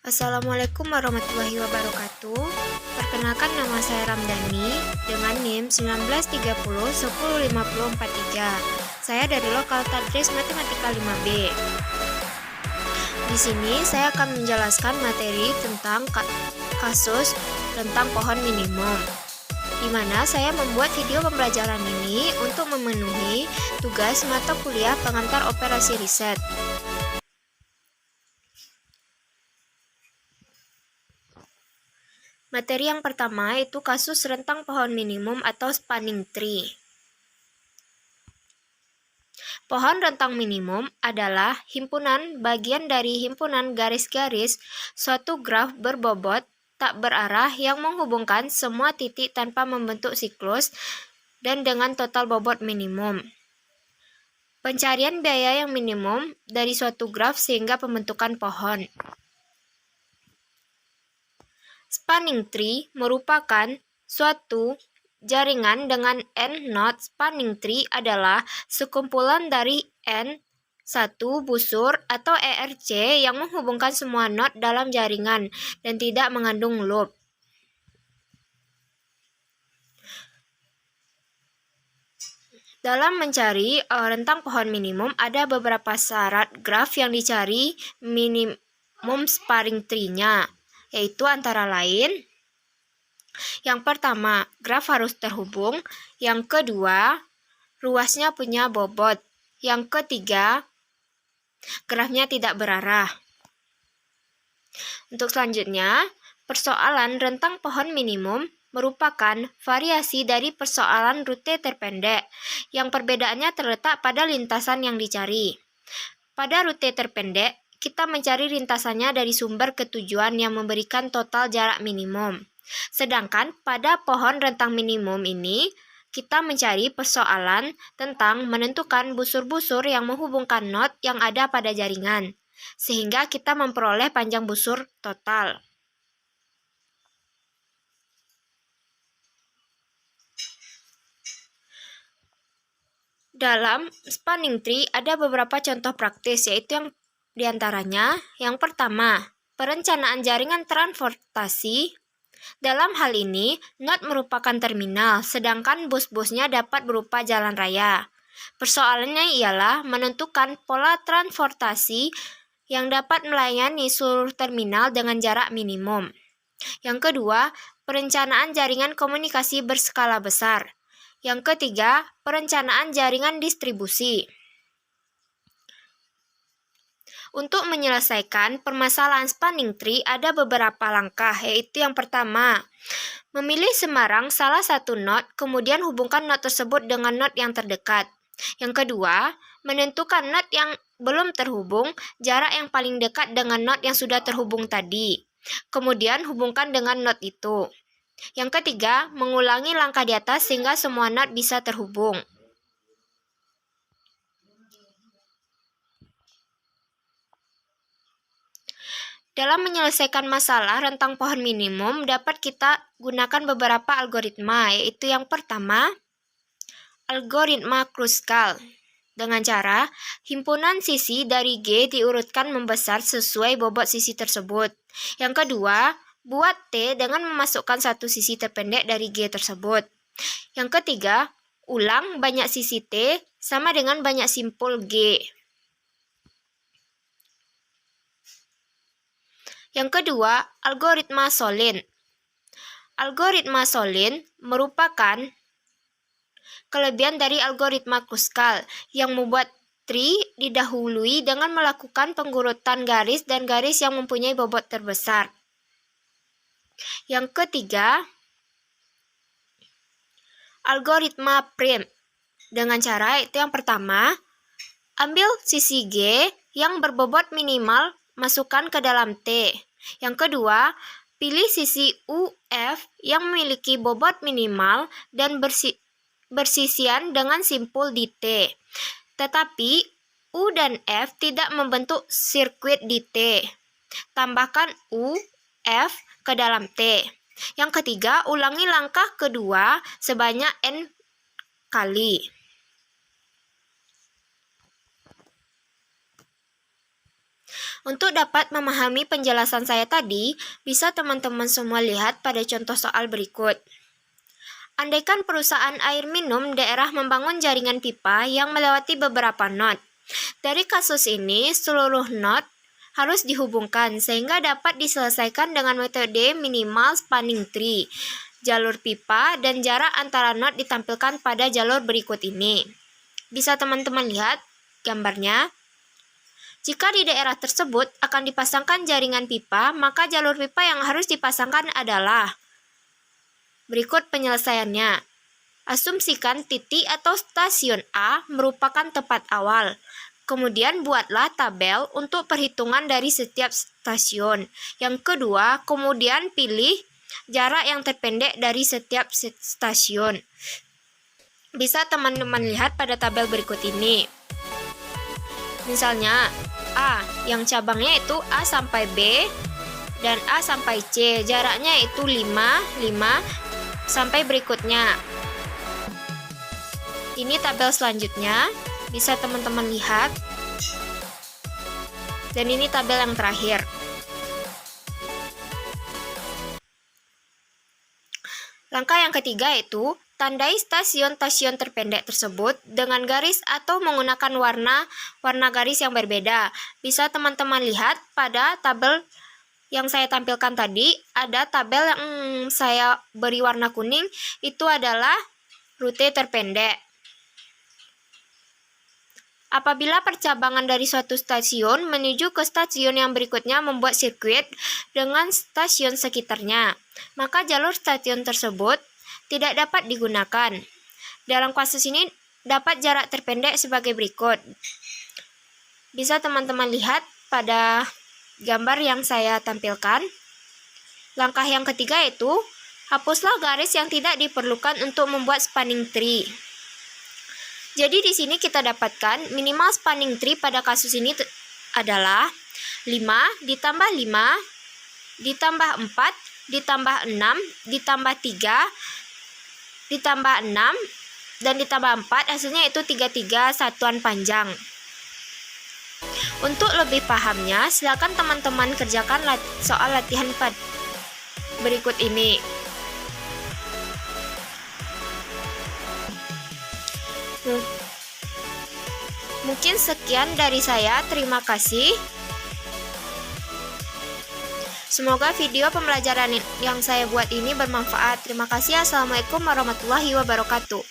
Assalamualaikum warahmatullahi wabarakatuh. Perkenalkan, nama saya Ramdhani dengan NIM 1930105043. Saya dari Lokal Tadris Matematika 5B. Di sini saya akan menjelaskan materi tentang kasus tentang pohon minimum, di mana saya membuat video pembelajaran ini untuk memenuhi tugas mata kuliah pengantar operasi riset. Materi yang pertama itu kasus rentang pohon minimum atau spanning tree. Pohon rentang minimum adalah himpunan bagian dari himpunan garis-garis suatu graf berbobot tak berarah yang menghubungkan semua titik tanpa membentuk siklus dan dengan total bobot minimum. Pencarian biaya yang minimum dari suatu graf sehingga pembentukan pohon. Spanning tree merupakan suatu jaringan dengan n node. Spanning tree adalah sekumpulan dari n1 busur atau ERC yang menghubungkan semua node dalam jaringan dan tidak mengandung loop. Dalam mencari rentang pohon minimum, ada beberapa syarat graf yang dicari minimum spanning tree-nya, yaitu antara lain: yang pertama, graf harus terhubung. Yang kedua, ruasnya punya bobot. Yang ketiga, grafnya tidak berarah. Untuk selanjutnya, persoalan rentang pohon minimum merupakan variasi dari persoalan rute terpendek, yang perbedaannya terletak pada lintasan yang dicari. Pada rute terpendek, kita mencari lintasannya dari sumber ke tujuan yang memberikan total jarak minimum. Sedangkan pada pohon rentang minimum ini, kita mencari persoalan tentang menentukan busur-busur yang menghubungkan node yang ada pada jaringan, sehingga kita memperoleh panjang busur total. Dalam spanning tree ada beberapa contoh praktis, yaitu yang diantaranya: yang pertama, perencanaan jaringan transportasi. Dalam hal ini, node merupakan terminal, sedangkan bus-busnya dapat berupa jalan raya. Persoalannya ialah menentukan pola transportasi yang dapat melayani seluruh terminal dengan jarak minimum. Yang kedua, perencanaan jaringan komunikasi berskala besar. Yang ketiga, perencanaan jaringan distribusi. Untuk menyelesaikan permasalahan spanning tree ada beberapa langkah, yaitu yang pertama, memilih sembarang salah satu node, kemudian hubungkan node tersebut dengan node yang terdekat. Yang kedua, menentukan node yang belum terhubung, jarak yang paling dekat dengan node yang sudah terhubung tadi. Kemudian hubungkan dengan node itu. Yang ketiga, mengulangi langkah di atas sehingga semua node bisa terhubung. Dalam menyelesaikan masalah rentang pohon minimum, dapat kita gunakan beberapa algoritma, yaitu yang pertama, algoritma Kruskal. Dengan cara, himpunan sisi dari G diurutkan membesar sesuai bobot sisi tersebut. Yang kedua, buat T dengan memasukkan satu sisi terpendek dari G tersebut. Yang ketiga, ulang banyak sisi T sama dengan banyak simpul G. Yang kedua, algoritma Solin. Algoritma Solin merupakan kelebihan dari algoritma Kruskal yang membuat tree didahului dengan melakukan pengurutan garis dan garis yang mempunyai bobot terbesar. Yang ketiga, algoritma Prim. Dengan cara itu yang pertama, ambil sisi G yang berbobot minimal, masukkan ke dalam T. Yang kedua, pilih sisi UF yang memiliki bobot minimal dan bersisian dengan simpul di T. Tetapi U dan F tidak membentuk sirkuit di T. Tambahkan U, F ke dalam T. Yang ketiga, ulangi langkah kedua sebanyak N kali. Untuk dapat memahami penjelasan saya tadi, bisa teman-teman semua lihat pada contoh soal berikut. Andaikan perusahaan air minum daerah membangun jaringan pipa yang melewati beberapa not. Dari kasus ini, seluruh not harus dihubungkan sehingga dapat diselesaikan dengan metode minimal spanning tree. Jalur pipa dan jarak antara not ditampilkan pada jalur berikut ini. Bisa teman-teman lihat gambarnya. Jika di daerah tersebut akan dipasangkan jaringan pipa, maka jalur pipa yang harus dipasangkan adalah berikut penyelesaiannya. Asumsikan titik atau stasiun A merupakan tempat awal. Kemudian buatlah tabel untuk perhitungan dari setiap stasiun. Yang kedua, kemudian pilih jarak yang terpendek dari setiap stasiun. Bisa teman-teman lihat pada tabel berikut ini. Misalnya, A, yang cabangnya itu A sampai B, dan A sampai C. Jaraknya itu 5 sampai berikutnya. Ini tabel selanjutnya, bisa teman-teman lihat. Dan ini tabel yang terakhir. Langkah yang ketiga yaitu tandai stasiun-stasiun terpendek tersebut dengan garis atau menggunakan warna garis yang berbeda. Bisa teman-teman lihat pada tabel yang saya tampilkan tadi, ada tabel yang saya beri warna kuning, itu adalah rute terpendek. Apabila percabangan dari suatu stasiun menuju ke stasiun yang berikutnya membuat sirkuit dengan stasiun sekitarnya, maka jalur stasiun tersebut tidak dapat digunakan. Dalam kasus ini dapat jarak terpendek sebagai berikut. Bisa teman-teman lihat pada gambar yang saya tampilkan. Langkah yang ketiga yaitu hapuslah garis yang tidak diperlukan untuk membuat spanning tree. Jadi di sini kita dapatkan minimal spanning tree pada kasus ini adalah 5 ditambah 5 ditambah 4 ditambah 6 ditambah 3 ditambah 6 dan ditambah 4, hasilnya itu 33 satuan panjang. Untuk lebih pahamnya, silakan teman-teman kerjakan soal latihan berikut ini. Mungkin sekian dari saya, terima kasih. Semoga video pembelajaran yang saya buat ini bermanfaat. Terima kasih. Assalamualaikum warahmatullahi wabarakatuh.